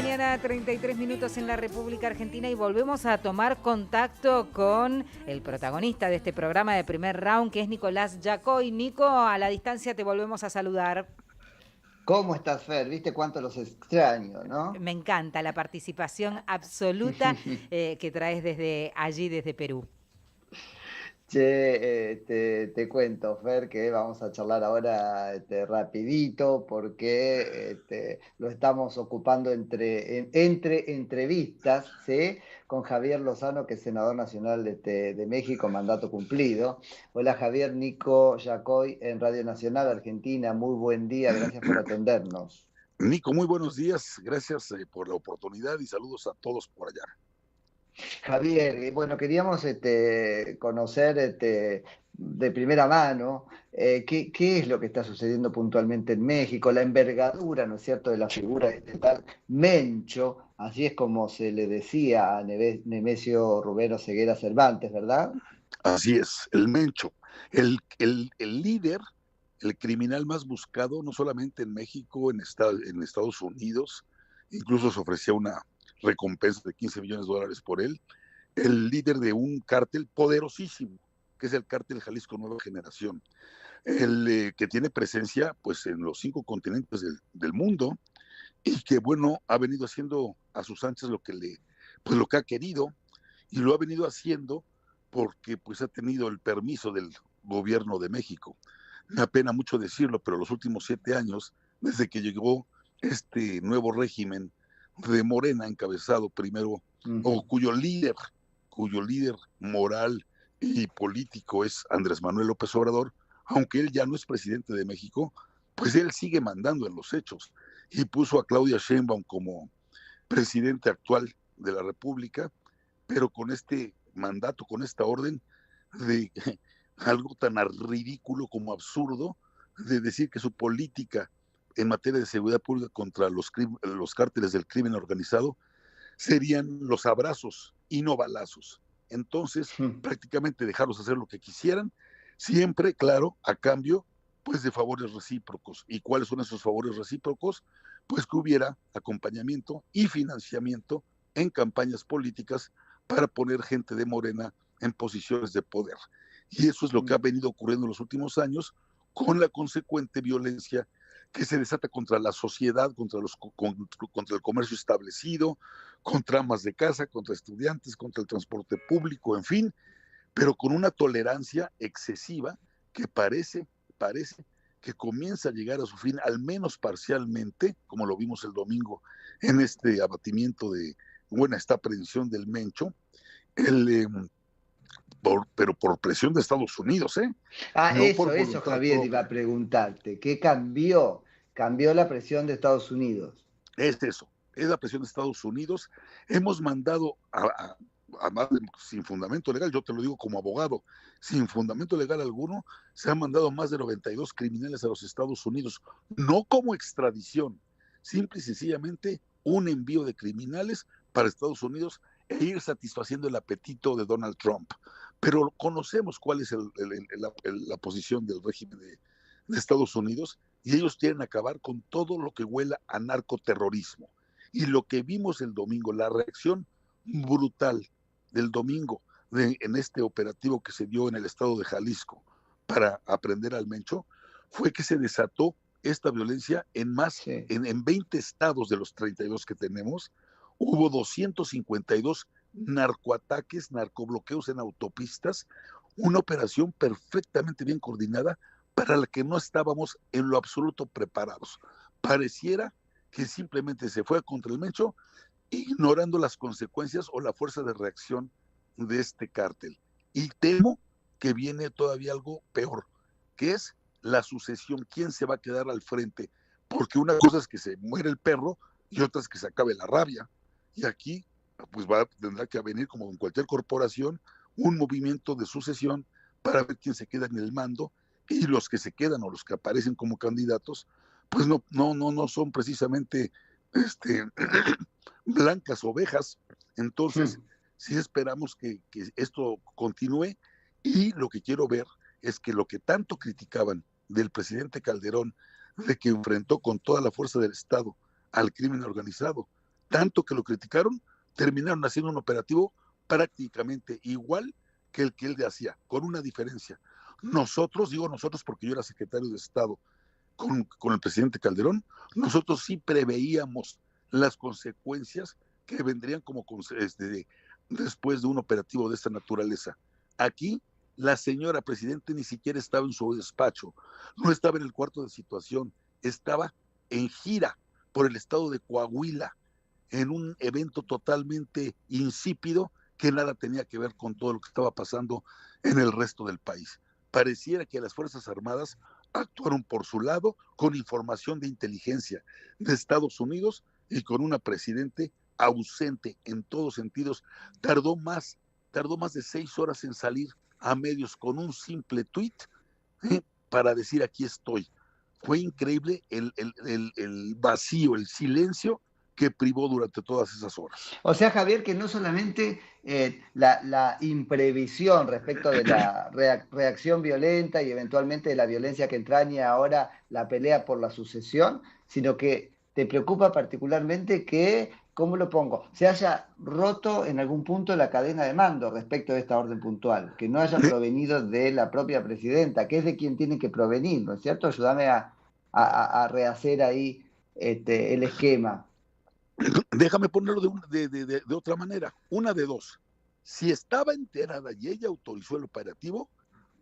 mañana, 33 minutos en la República Argentina y volvemos a tomar contacto con el protagonista de este programa de Primer Round, que es Nicolás Yacoy. Nico, a la distancia te volvemos a saludar. ¿Cómo estás, Fer? ¿Viste cuánto los extraño, no? Me encanta la participación absoluta que traes desde allí, desde Perú. Che, te cuento, Fer, que vamos a charlar ahora rapidito porque lo estamos ocupando entre entrevistas, ¿sí? Con Javier Lozano, que es senador nacional de México, mandato cumplido. Hola, Javier. Nico Yacoy en Radio Nacional Argentina. Muy buen día, gracias por atendernos. Nico, muy buenos días, gracias por la oportunidad y saludos a todos por allá. Javier, bueno, queríamos conocer de primera mano qué es lo que está sucediendo puntualmente en México, la envergadura, ¿no es cierto?, de la figura de este tal Mencho, así es como se le decía a Nemesio Rubén Ceguera Cervantes, ¿verdad? Así es, el Mencho, el líder, el criminal más buscado, no solamente en México, en Estados Unidos, incluso se ofrecía una recompensa de $15 millones por él, el líder de un cártel poderosísimo, que es el cártel Jalisco Nueva Generación, que tiene presencia pues en los 5 continentes del mundo y que bueno, ha venido haciendo a sus anchas lo que ha querido, y lo ha venido haciendo porque pues ha tenido el permiso del gobierno de México. Me apena mucho decirlo, pero los últimos 7 años, desde que llegó este nuevo régimen de Morena, encabezado primero, o cuyo líder moral y político es Andrés Manuel López Obrador, aunque él ya no es presidente de México, pues él sigue mandando en los hechos, y puso a Claudia Sheinbaum como presidente actual de la República, pero con este mandato, con esta orden de algo tan ridículo como absurdo, de decir que su política en materia de seguridad pública contra los cárteles del crimen organizado serían los abrazos y no balazos. Entonces, prácticamente dejarlos hacer lo que quisieran, siempre, claro, a cambio pues de favores recíprocos. ¿Y cuáles son esos favores recíprocos? Pues que hubiera acompañamiento y financiamiento en campañas políticas para poner gente de Morena en posiciones de poder. Y eso es lo que ha venido ocurriendo en los últimos años, con la consecuente violencia que se desata contra la sociedad, contra el comercio establecido, contra amas de casa, contra estudiantes, contra el transporte público, en fin, pero con una tolerancia excesiva que parece que comienza a llegar a su fin, al menos parcialmente, como lo vimos el domingo en este abatimiento esta aprehensión del Mencho, pero por presión de Estados Unidos, ¿eh? Ah, No eso, Javier, iba a preguntarte. ¿Qué cambió? Cambió la presión de Estados Unidos. Es eso, es la presión de Estados Unidos. Hemos mandado sin fundamento legal, yo te lo digo como abogado, sin fundamento legal alguno, se han mandado más de 92 criminales a los Estados Unidos, no como extradición, simple y sencillamente un envío de criminales para Estados Unidos e ir satisfaciendo el apetito de Donald Trump. Pero conocemos cuál es la posición del régimen de Estados Unidos, y ellos quieren acabar con todo lo que huela a narcoterrorismo. Y lo que vimos el domingo, la reacción brutal del domingo en este operativo que se dio en el estado de Jalisco para aprender al Mencho, fue que se desató esta violencia en 20 estados de los 32 que tenemos. Hubo 252 narcoataques, narcobloqueos en autopistas, una operación perfectamente bien coordinada para la que no estábamos en lo absoluto preparados. Pareciera que simplemente se fue contra el Mencho, ignorando las consecuencias o la fuerza de reacción de este cártel. Y temo que viene todavía algo peor, que es la sucesión, quién se va a quedar al frente, porque una cosa es que se muere el perro y otra es que se acabe la rabia. Y aquí pues tendrá que venir, como en cualquier corporación, un movimiento de sucesión para ver quién se queda en el mando, y los que se quedan o los que aparecen como candidatos, pues no son precisamente blancas ovejas. Entonces, sí esperamos que esto continúe, y lo que quiero ver es que lo que tanto criticaban del presidente Calderón, de que enfrentó con toda la fuerza del Estado al crimen organizado, tanto que lo criticaron, terminaron haciendo un operativo prácticamente igual que el que él hacía, con una diferencia. Nosotros, digo nosotros porque yo era secretario de Estado con el presidente Calderón, nosotros sí preveíamos las consecuencias que vendrían después de un operativo de esta naturaleza. Aquí, la señora presidente ni siquiera estaba en su despacho, no estaba en el cuarto de situación, estaba en gira por el estado de Coahuila, en un evento totalmente insípido que nada tenía que ver con todo lo que estaba pasando en el resto del país. Pareciera que las Fuerzas Armadas actuaron por su lado con información de inteligencia de Estados Unidos y con una presidente ausente en todos sentidos. Tardó más de 6 horas en salir a medios con un simple tuit para decir aquí estoy. Fue increíble el vacío, el silencio que privó durante todas esas horas. O sea, Javier, que no solamente la imprevisión respecto de la reacción violenta y eventualmente de la violencia que entraña ahora la pelea por la sucesión, sino que te preocupa particularmente que, ¿cómo lo pongo?, se haya roto en algún punto la cadena de mando respecto de esta orden puntual, que no haya provenido de la propia presidenta, que es de quien tiene que provenir, ¿no es cierto? Ayúdame a rehacer ahí el esquema. Déjame ponerlo de otra manera. Una de dos. Si estaba enterada y ella autorizó el operativo,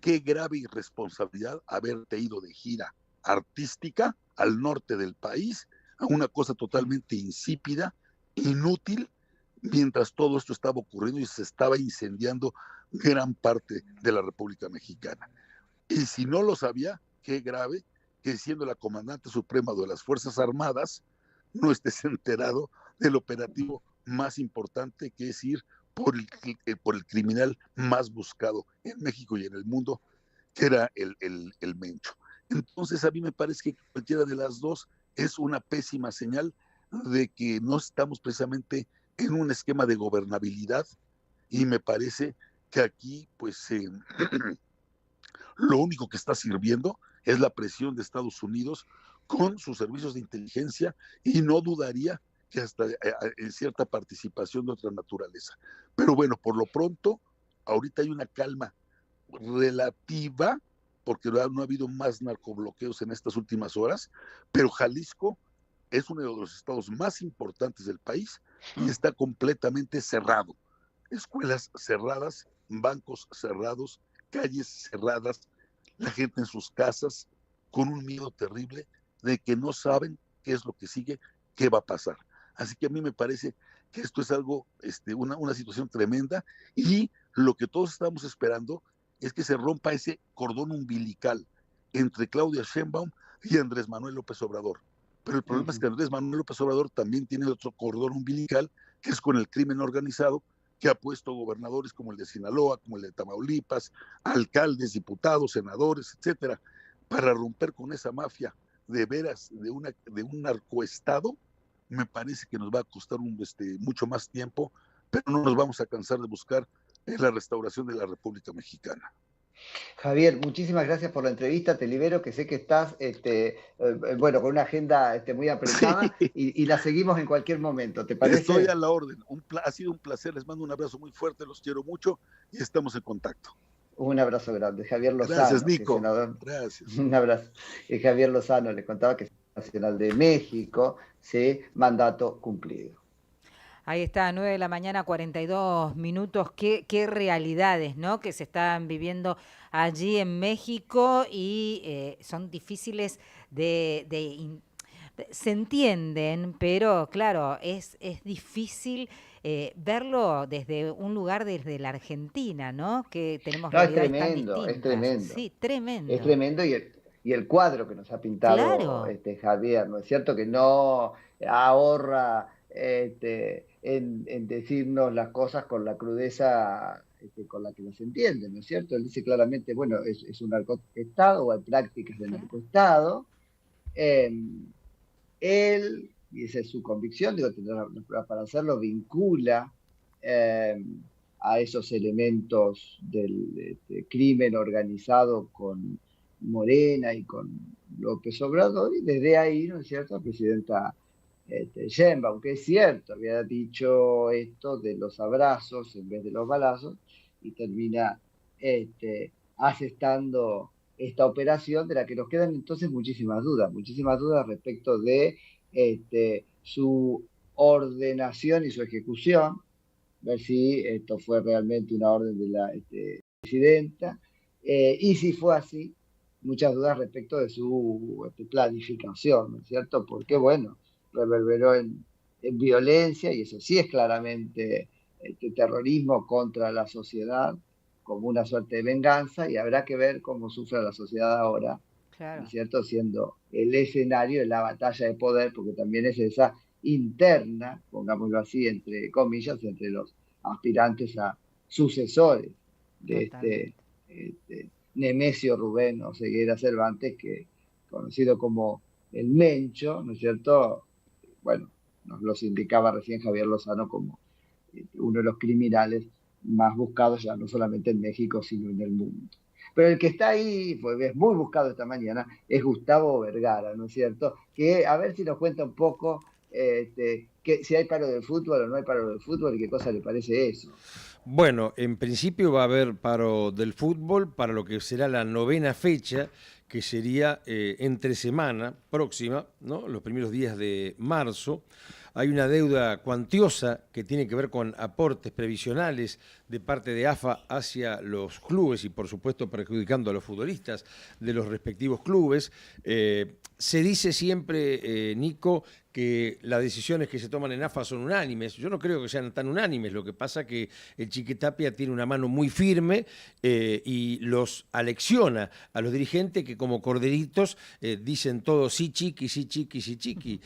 qué grave irresponsabilidad haberte ido de gira artística al norte del país a una cosa totalmente insípida, inútil, mientras todo esto estaba ocurriendo y se estaba incendiando gran parte de la República Mexicana. Y si no lo sabía, qué grave que siendo la comandante suprema de las Fuerzas Armadas, no estés enterado del operativo más importante, que es ir por el criminal más buscado en México y en el mundo, que era el Mencho. Entonces a mí me parece que cualquiera de las dos es una pésima señal de que no estamos precisamente en un esquema de gobernabilidad, y me parece que aquí pues lo único que está sirviendo es la presión de Estados Unidos con sus servicios de inteligencia, y no dudaría que hasta en cierta participación de otra naturaleza. Pero bueno, por lo pronto, ahorita hay una calma relativa, porque no ha habido más narcobloqueos en estas últimas horas, pero Jalisco es uno de los estados más importantes del país y está completamente cerrado. Escuelas cerradas, bancos cerrados, calles cerradas, la gente en sus casas con un miedo terrible de que no saben qué es lo que sigue, qué va a pasar. Así que a mí me parece que esto es algo, una situación tremenda, y lo que todos estamos esperando es que se rompa ese cordón umbilical entre Claudia Sheinbaum y Andrés Manuel López Obrador. Pero el problema es que Andrés Manuel López Obrador también tiene otro cordón umbilical, que es con el crimen organizado, que ha puesto gobernadores como el de Sinaloa, como el de Tamaulipas, alcaldes, diputados, senadores, etcétera, para romper con esa mafia de veras de un narcoestado. Me parece que nos va a costar mucho más tiempo, pero no nos vamos a cansar de buscar la restauración de la República Mexicana. Javier, muchísimas gracias por la entrevista. Te libero, que sé que estás bueno, con una agenda muy apretada, Sí. y la seguimos en cualquier momento. ¿Te parece? Estoy a la orden. Ha sido un placer. Les mando un abrazo muy fuerte. Los quiero mucho y estamos en contacto. Un abrazo grande. Javier Lozano. Gracias, Nico. Que senador... Gracias. Un abrazo. Javier Lozano le contaba que es nacional de México, ¿sí? Mandato cumplido. Ahí está, 9 de la mañana, 42 minutos. Qué realidades, ¿no?, que se están viviendo allí en México, y son difíciles se entienden, pero claro, es difícil verlo desde un lugar, desde la Argentina, ¿no?, que tenemos realidades tan distintas. Es tremendo. Sí, tremendo. Es tremendo, y el cuadro que nos ha pintado, claro, Javier, ¿no es cierto? Que no ahorra en decirnos las cosas con la crudeza con la que las entiende, ¿no es cierto? Él dice claramente, bueno, es un narcoestado, o hay prácticas de narcoestado. Él, y esa es su convicción, digo, para hacerlo vincula a esos elementos del crimen organizado con Morena y con López Obrador, y desde ahí, ¿no es cierto?, la presidenta Sheinbaum, que es cierto, había dicho esto de los abrazos en vez de los balazos, y termina asestando esta operación de la que nos quedan entonces muchísimas dudas respecto de su ordenación y su ejecución, ver si esto fue realmente una orden de la presidenta, y si fue así, muchas dudas respecto de su planificación, ¿no es cierto? Porque, bueno, reverberó en violencia, y eso sí es claramente terrorismo contra la sociedad, como una suerte de venganza, y habrá que ver cómo sufre la sociedad ahora, Claro. ¿no es cierto? Siendo el escenario de la batalla de poder, porque también es esa interna, pongámoslo así, entre comillas, entre los aspirantes a sucesores de Nemesio Rubén Oseguera Cervantes, que conocido como el Mencho, ¿no es cierto? Bueno, nos los indicaba recién Javier Lozano como uno de los criminales más buscados ya no solamente en México, sino en el mundo. Pero el que está ahí, es muy buscado esta mañana, es Gustavo Vergara, ¿no es cierto? Que a ver si nos cuenta un poco que si hay paro del fútbol o no hay paro del fútbol y qué cosa le parece eso. Bueno, en principio va a haber paro del fútbol para lo que será la 9ª fecha, que sería entre semana próxima, ¿no? Los primeros días de marzo. Hay una deuda cuantiosa que tiene que ver con aportes previsionales de parte de AFA hacia los clubes y, por supuesto, perjudicando a los futbolistas de los respectivos clubes. Se dice siempre, Nico, que las decisiones que se toman en AFA son unánimes. Yo no creo que sean tan unánimes. Lo que pasa es que el Chiquitapia tiene una mano muy firme y los alecciona a los dirigentes que como corderitos dicen todo sí chiqui, sí chiqui, sí chiqui.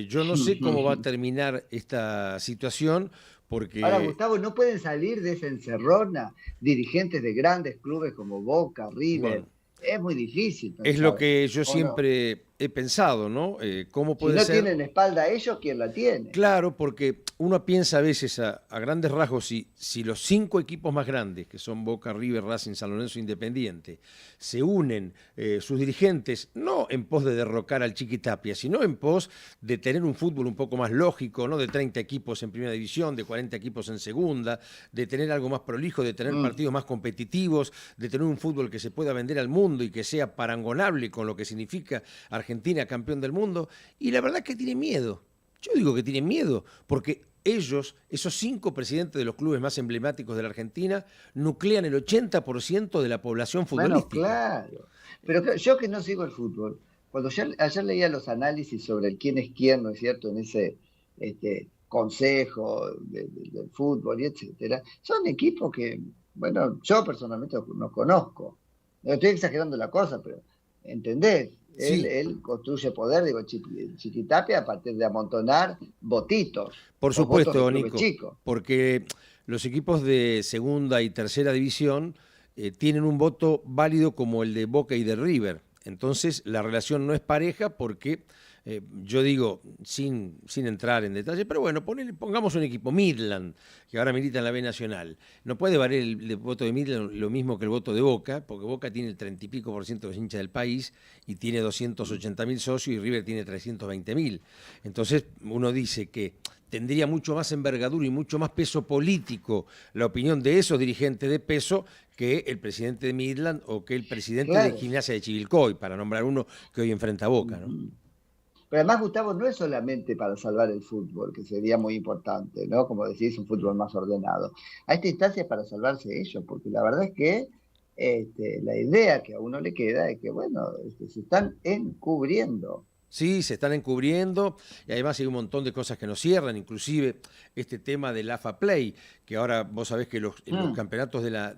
Yo no sé cómo va a terminar esta situación. Porque... Ahora, Gustavo, ¿no pueden salir de esa encerrona dirigentes de grandes clubes como Boca, River? Bueno, es muy difícil pensar, es lo que yo siempre no. he pensado, ¿no? ¿Cómo puede si no ser? tienen espalda ellos, ¿quién la tiene? Claro, porque uno piensa a veces a grandes rasgos, si los 5 equipos más grandes, que son Boca, River, Racing, San Lorenzo, Independiente, se unen sus dirigentes, no en pos de derrocar al Chiquitapia, sino en pos de tener un fútbol un poco más lógico, ¿no? De 30 equipos en primera división, de 40 equipos en segunda, de tener algo más prolijo, de tener partidos más competitivos, de tener un fútbol que se pueda vender al mundo y que sea parangonable con lo que significa Argentina campeón del mundo. Y la verdad es que tiene miedo. Yo digo que tienen miedo, porque ellos, esos 5 presidentes de los clubes más emblemáticos de la Argentina, nuclean el 80% de la población futbolística. Bueno, claro. Pero yo que no sigo el fútbol, cuando ayer leía los análisis sobre el quién es quién, ¿no es cierto?, en ese consejo del fútbol y etcétera, son equipos que, bueno, yo personalmente no conozco. No estoy exagerando la cosa, pero ¿entendés? Sí. Él construye poder, digo, Chiquitapia, a partir de amontonar votitos. Por supuesto, Nico, porque los equipos de segunda y tercera división tienen un voto válido como el de Boca y de River. Entonces, la relación no es pareja porque, yo digo, sin entrar en detalle, pero bueno, pongamos un equipo, Midland, que ahora milita en la B Nacional. No puede valer el voto de Midland lo mismo que el voto de Boca, porque Boca tiene el 30 y pico % de los hinchas del país y tiene 280.000 socios y River tiene 320.000. Entonces, uno dice que tendría mucho más envergadura y mucho más peso político la opinión de esos dirigentes de peso que el presidente de Midland o que el presidente de Gimnasia de Chivilcoy, para nombrar uno que hoy enfrenta a Boca, ¿no? Pero además, Gustavo, no es solamente para salvar el fútbol, que sería muy importante, ¿no? Como decís, un fútbol más ordenado. A esta instancia es para salvarse ellos, porque la verdad es que la idea que a uno le queda es que, bueno, se están encubriendo. Sí, se están encubriendo y además hay un montón de cosas que nos cierran, inclusive este tema del AFA Play, que ahora vos sabés que los campeonatos de la